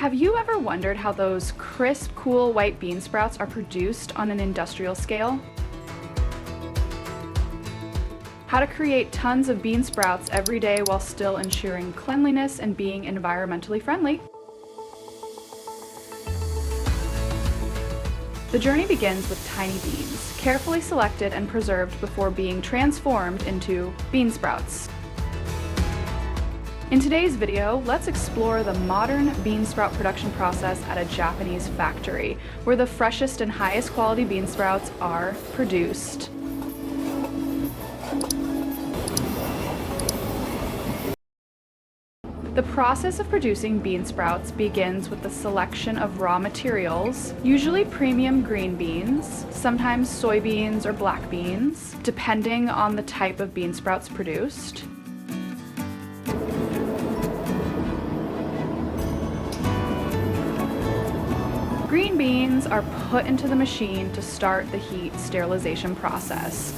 Have you ever wondered how those crisp, cool white bean sprouts are produced on an industrial scale? How to create tons of bean sprouts every day while still ensuring cleanliness and being environmentally friendly? The journey begins with tiny beans, carefully selected and preserved before being transformed into bean sprouts. In today's video, let's explore the modern bean sprout production process at a Japanese factory, where the freshest and highest quality bean sprouts are produced. The process of producing bean sprouts begins with the selection of raw materials, usually premium green beans, sometimes soybeans or black beans, depending on the type of bean sprouts produced. Green beans are put into the machine to start the heat sterilization process.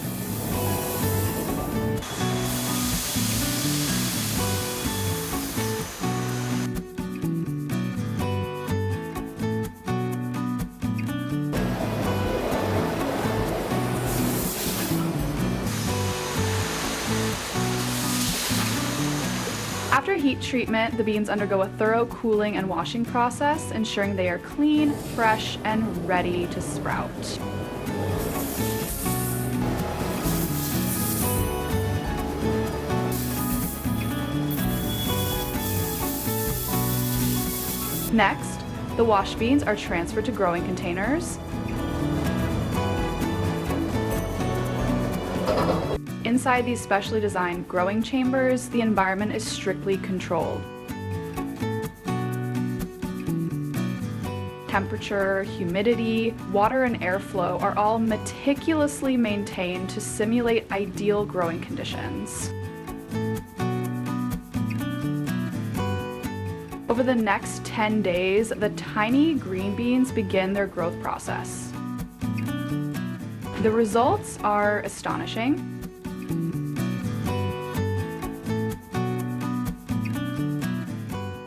After heat treatment, the beans undergo a thorough cooling and washing process, ensuring they are clean, fresh, and ready to sprout. Next, the washed beans are transferred to growing containers. Inside these specially designed growing chambers, the environment is strictly controlled. Temperature, humidity, water, and airflow are all meticulously maintained to simulate ideal growing conditions. Over the next 10 days, the tiny green beans begin their growth process. The results are astonishing.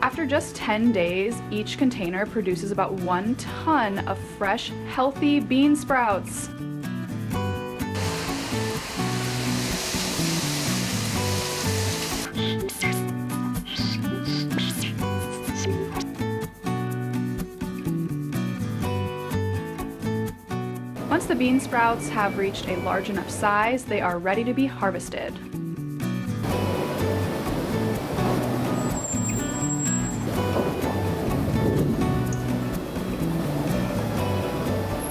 After just 10 days, each container produces about 1 ton of fresh, healthy bean sprouts. Once the bean sprouts have reached a large enough size, they are ready to be harvested.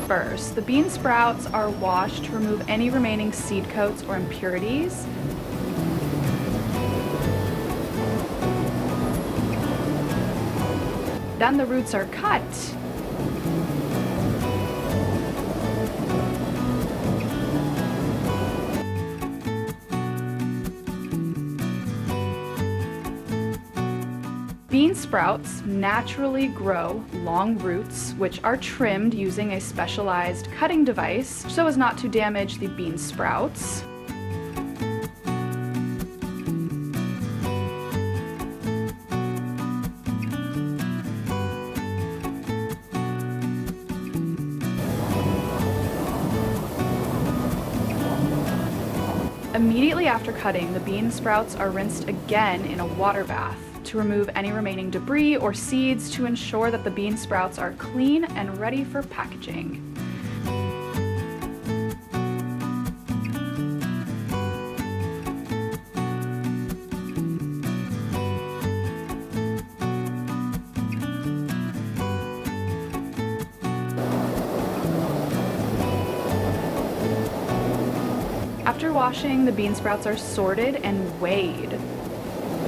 First, the bean sprouts are washed to remove any remaining seed coats or impurities. Then the roots are cut. Bean sprouts naturally grow long roots, which are trimmed using a specialized cutting device so as not to damage the bean sprouts. Immediately after cutting, the bean sprouts are rinsed again in a water bath to remove any remaining debris or seeds to ensure that the bean sprouts are clean and ready for packaging. After washing, the bean sprouts are sorted and weighed.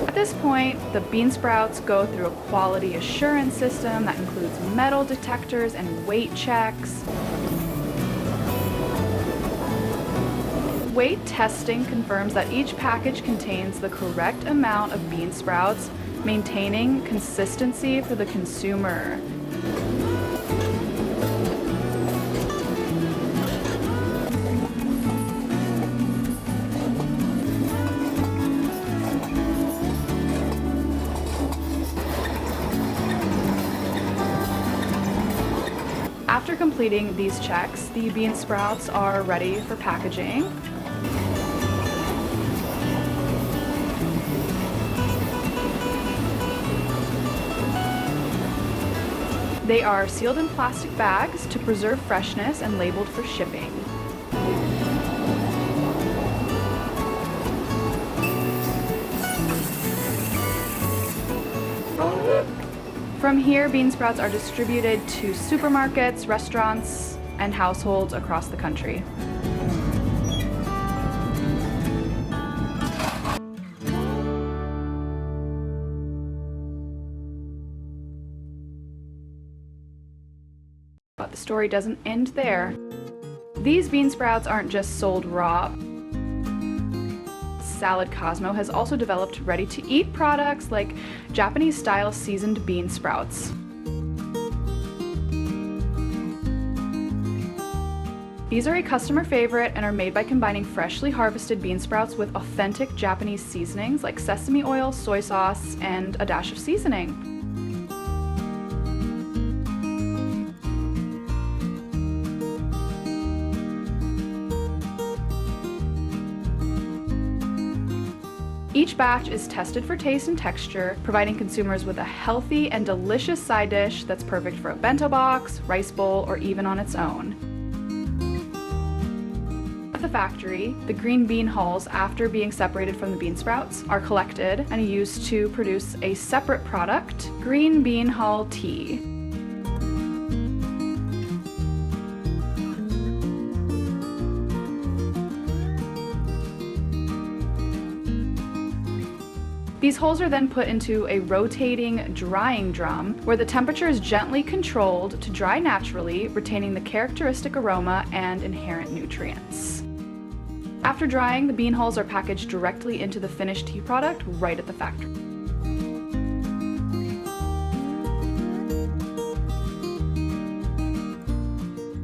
At this point, the bean sprouts go through a quality assurance system that includes metal detectors and weight checks. Weight testing confirms that each package contains the correct amount of bean sprouts, maintaining consistency for the consumer. After completing these checks, the bean sprouts are ready for packaging. They are sealed in plastic bags to preserve freshness and labeled for shipping. From here, bean sprouts are distributed to supermarkets, restaurants, and households across the country. But the story doesn't end there. These bean sprouts aren't just sold raw. Salad Cosmo has also developed ready-to-eat products like Japanese-style seasoned bean sprouts. These are a customer favorite and are made by combining freshly harvested bean sprouts with authentic Japanese seasonings like sesame oil, soy sauce, and a dash of seasoning. Each batch is tested for taste and texture, providing consumers with a healthy and delicious side dish that's perfect for a bento box, rice bowl, or even on its own. At the factory, the green bean hulls, after being separated from the bean sprouts, are collected and used to produce a separate product, green bean hull tea. These hulls are then put into a rotating drying drum where the temperature is gently controlled to dry naturally, retaining the characteristic aroma and inherent nutrients. After drying, the bean hulls are packaged directly into the finished tea product right at the factory.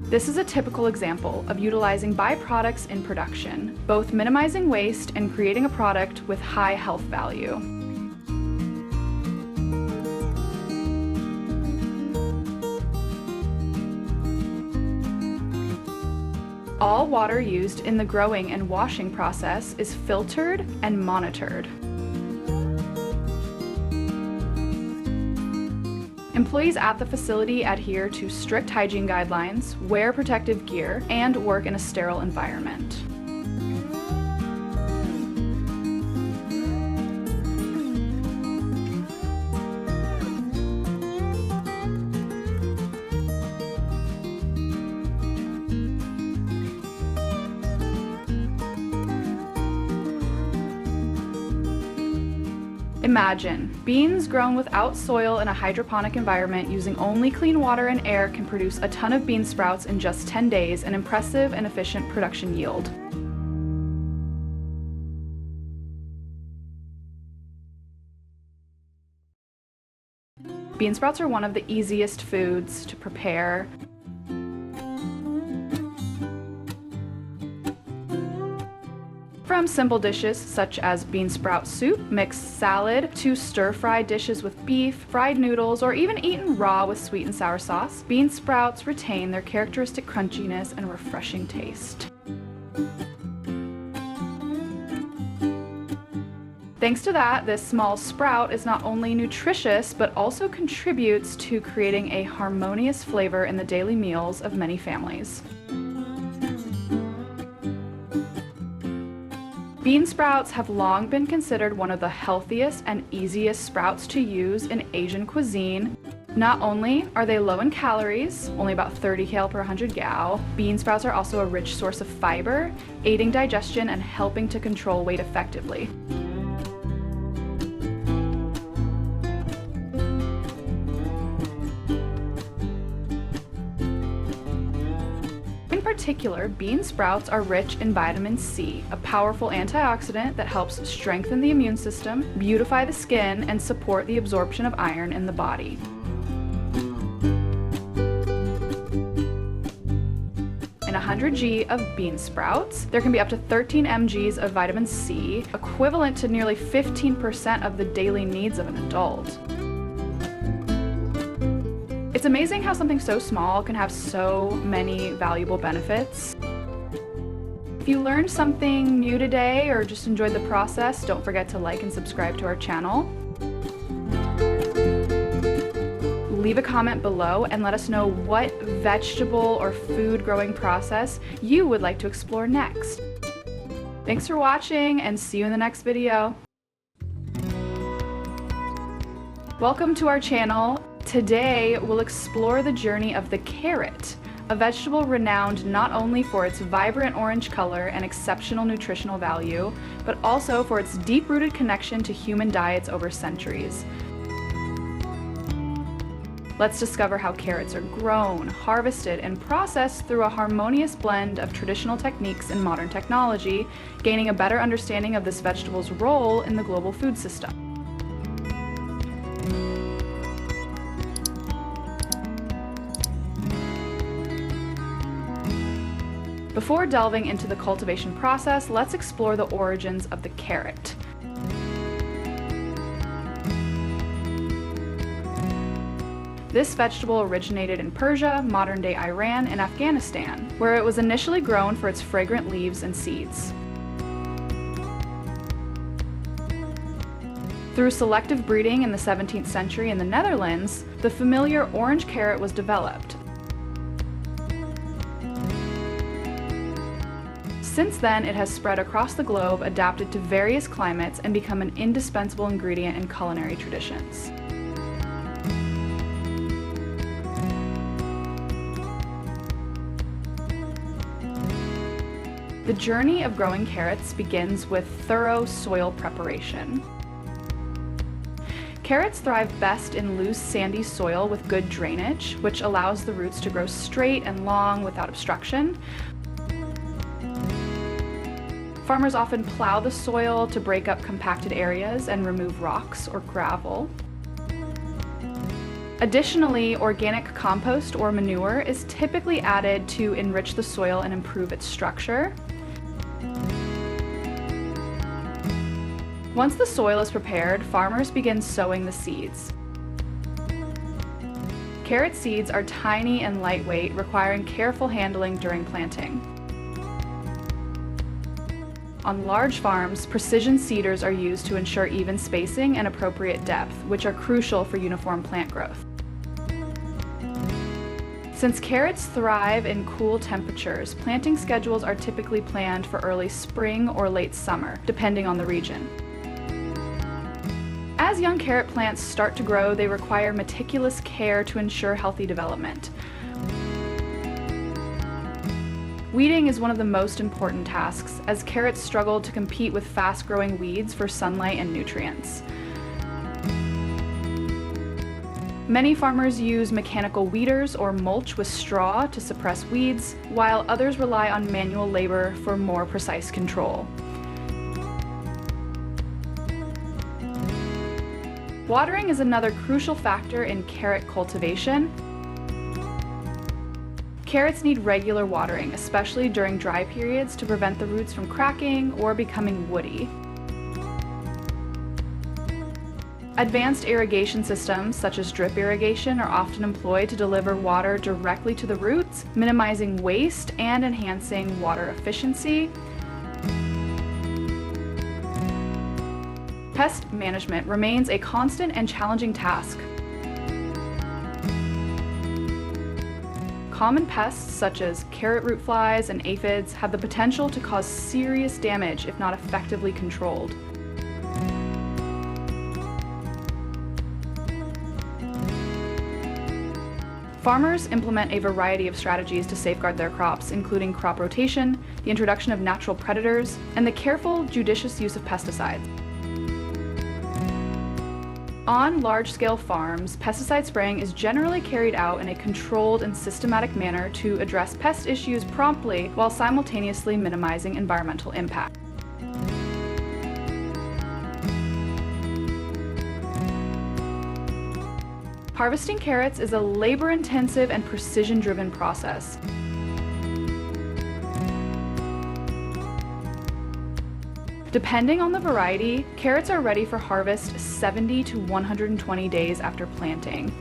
This is a typical example of utilizing byproducts in production, both minimizing waste and creating a product with high health value. All water used in the growing and washing process is filtered and monitored. Employees at the facility adhere to strict hygiene guidelines, wear protective gear, and work in a sterile environment. Imagine, beans grown without soil in a hydroponic environment using only clean water and air can produce a ton of bean sprouts in just 10 days, an impressive and efficient production yield. Bean sprouts are one of the easiest foods to prepare. From simple dishes such as bean sprout soup, mixed salad, to stir-fried dishes with beef, fried noodles, or even eaten raw with sweet and sour sauce, bean sprouts retain their characteristic crunchiness and refreshing taste. Thanks to that, this small sprout is not only nutritious, but also contributes to creating a harmonious flavor in the daily meals of many families. Bean sprouts have long been considered one of the healthiest and easiest sprouts to use in Asian cuisine. Not only are they low in calories, only about 30 cal per 100 gal, bean sprouts are also a rich source of fiber, aiding digestion and helping to control weight effectively. In particular, bean sprouts are rich in vitamin C, a powerful antioxidant that helps strengthen the immune system, beautify the skin, and support the absorption of iron in the body. In 100 g of bean sprouts, there can be up to 13 mg's of vitamin C, equivalent to nearly 15% of the daily needs of an adult. It's It's amazing how something so small can have so many valuable benefits. If you learned something new today or just enjoyed the process, don't forget to like and subscribe to our channel. Leave a comment below and let us know what vegetable or food growing process you would like to explore next. Thanks for watching and see you in the next video. Welcome to our channel. Today we'll explore the journey of the carrot, a vegetable renowned not only for its vibrant orange color and exceptional nutritional value, but also for its deep-rooted connection to human diets over centuries. Let's discover how carrots are grown, harvested, and processed through a harmonious blend of traditional techniques and modern technology, gaining a better understanding of this vegetable's role in the global food system. Before delving into the cultivation process, let's explore the origins of the carrot. This vegetable originated in Persia, modern-day Iran, and Afghanistan, where it was initially grown for its fragrant leaves and seeds. Through selective breeding in the 17th century in the Netherlands, the familiar orange carrot was developed. Since then, it has spread across the globe, adapted to various climates, and become an indispensable ingredient in culinary traditions. The journey of growing carrots begins with thorough soil preparation. Carrots thrive best in loose, sandy soil with good drainage, which allows the roots to grow straight and long without obstruction. Farmers often plow the soil to break up compacted areas and remove rocks or gravel. Additionally, organic compost or manure is typically added to enrich the soil and improve its structure. Once the soil is prepared, farmers begin sowing the seeds. Carrot seeds are tiny and lightweight, requiring careful handling during planting. On large farms, precision seeders are used to ensure even spacing and appropriate depth, which are crucial for uniform plant growth. Since carrots thrive in cool temperatures, planting schedules are typically planned for early spring or late summer, depending on the region. As young carrot plants start to grow, they require meticulous care to ensure healthy development. Weeding is one of the most important tasks, as carrots struggle to compete with fast-growing weeds for sunlight and nutrients. Many farmers use mechanical weeders or mulch with straw to suppress weeds, while others rely on manual labor for more precise control. Watering is another crucial factor in carrot cultivation. Carrots need regular watering, especially during dry periods, to prevent the roots from cracking or becoming woody. Advanced irrigation systems, such as drip irrigation, are often employed to deliver water directly to the roots, minimizing waste and enhancing water efficiency. Pest management remains a constant and challenging task. Common pests such as carrot root flies and aphids have the potential to cause serious damage if not effectively controlled. Farmers implement a variety of strategies to safeguard their crops, including crop rotation, the introduction of natural predators, and the careful, judicious use of pesticides. On large-scale farms, pesticide spraying is generally carried out in a controlled and systematic manner to address pest issues promptly while simultaneously minimizing environmental impact. Harvesting carrots is a labor-intensive and precision-driven process. Depending on the variety, carrots are ready for harvest 70 to 120 days after planting.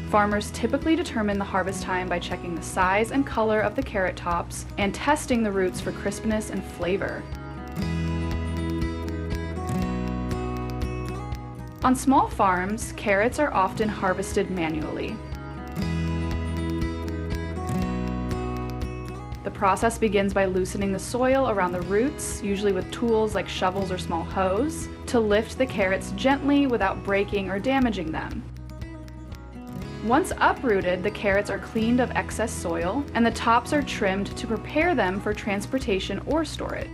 Farmers typically determine the harvest time by checking the size and color of the carrot tops and testing the roots for crispness and flavor. On small farms, carrots are often harvested manually. The process begins by loosening the soil around the roots, usually with tools like shovels or small hoes, to lift the carrots gently without breaking or damaging them. Once uprooted, the carrots are cleaned of excess soil, and the tops are trimmed to prepare them for transportation or storage.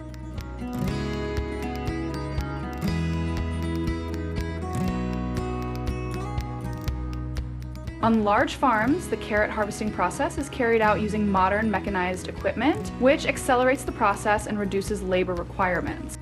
On large farms, the carrot harvesting process is carried out using modern mechanized equipment, which accelerates the process and reduces labor requirements.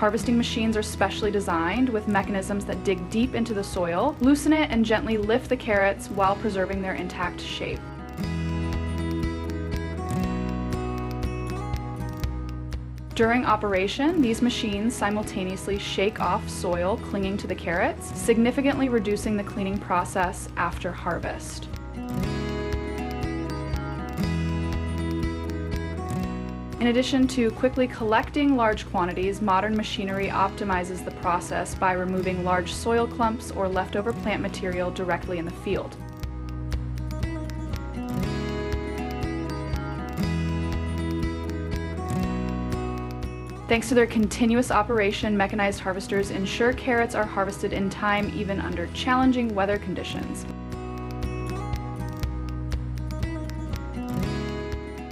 Harvesting machines are specially designed with mechanisms that dig deep into the soil, loosen it, and gently lift the carrots while preserving their intact shape. During operation, these machines simultaneously shake off soil clinging to the carrots, significantly reducing the cleaning process after harvest. In addition to quickly collecting large quantities, modern machinery optimizes the process by removing large soil clumps or leftover plant material directly in the field. Thanks to their continuous operation, mechanized harvesters ensure carrots are harvested in time even under challenging weather conditions.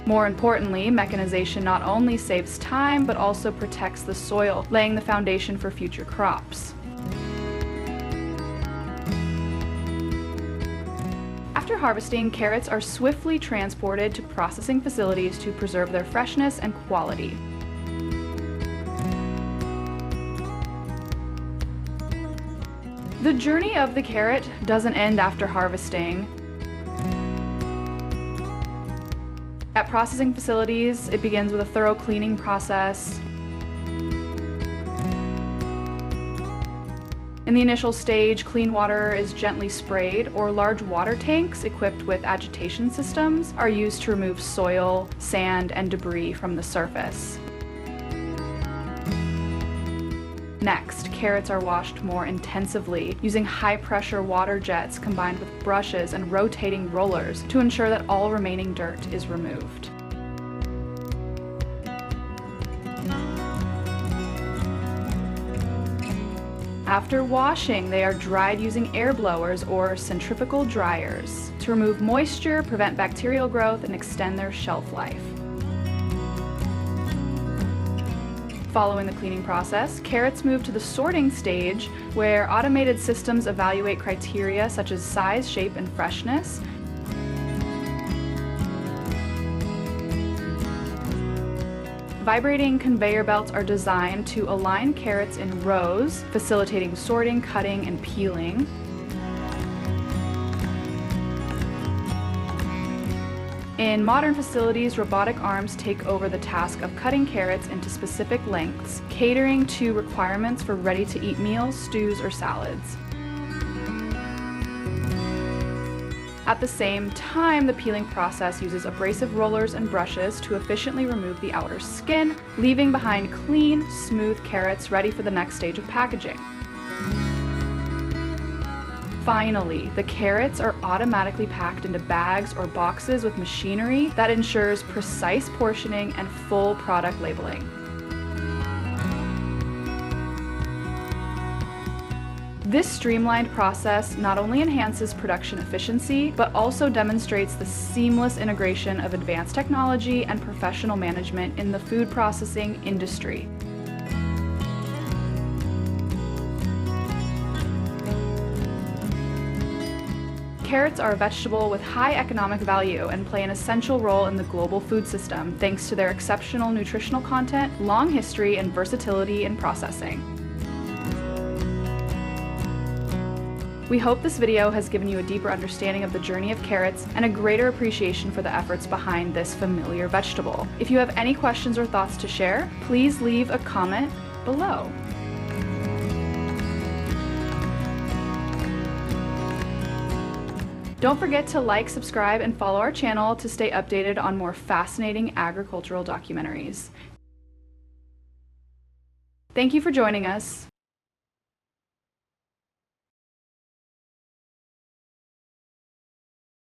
More importantly, mechanization not only saves time, but also protects the soil, laying the foundation for future crops. After harvesting, carrots are swiftly transported to processing facilities to preserve their freshness and quality. The journey of the carrot doesn't end after harvesting. At processing facilities, it begins with a thorough cleaning process. In the initial stage, clean water is gently sprayed, or large water tanks equipped with agitation systems are used to remove soil, sand, and debris from the surface. Next, carrots are washed more intensively using high-pressure water jets combined with brushes and rotating rollers to ensure that all remaining dirt is removed. After washing, they are dried using air blowers or centrifugal dryers to remove moisture, prevent bacterial growth, and extend their shelf life. Following the cleaning process, carrots move to the sorting stage, where automated systems evaluate criteria such as size, shape, and freshness. Vibrating conveyor belts are designed to align carrots in rows, facilitating sorting, cutting, and peeling. In modern facilities, robotic arms take over the task of cutting carrots into specific lengths, catering to requirements for ready-to-eat meals, stews, or salads. At the same time, the peeling process uses abrasive rollers and brushes to efficiently remove the outer skin, leaving behind clean, smooth carrots ready for the next stage of packaging. Finally, the carrots are automatically packed into bags or boxes with machinery that ensures precise portioning and full product labeling. This streamlined process not only enhances production efficiency, but also demonstrates the seamless integration of advanced technology and professional management in the food processing industry. Carrots are a vegetable with high economic value and play an essential role in the global food system thanks to their exceptional nutritional content, long history, and versatility in processing. We hope this video has given you a deeper understanding of the journey of carrots and a greater appreciation for the efforts behind this familiar vegetable. If you have any questions or thoughts to share, please leave a comment below. Don't forget to like, subscribe, and follow our channel to stay updated on more fascinating agricultural documentaries. Thank you for joining us.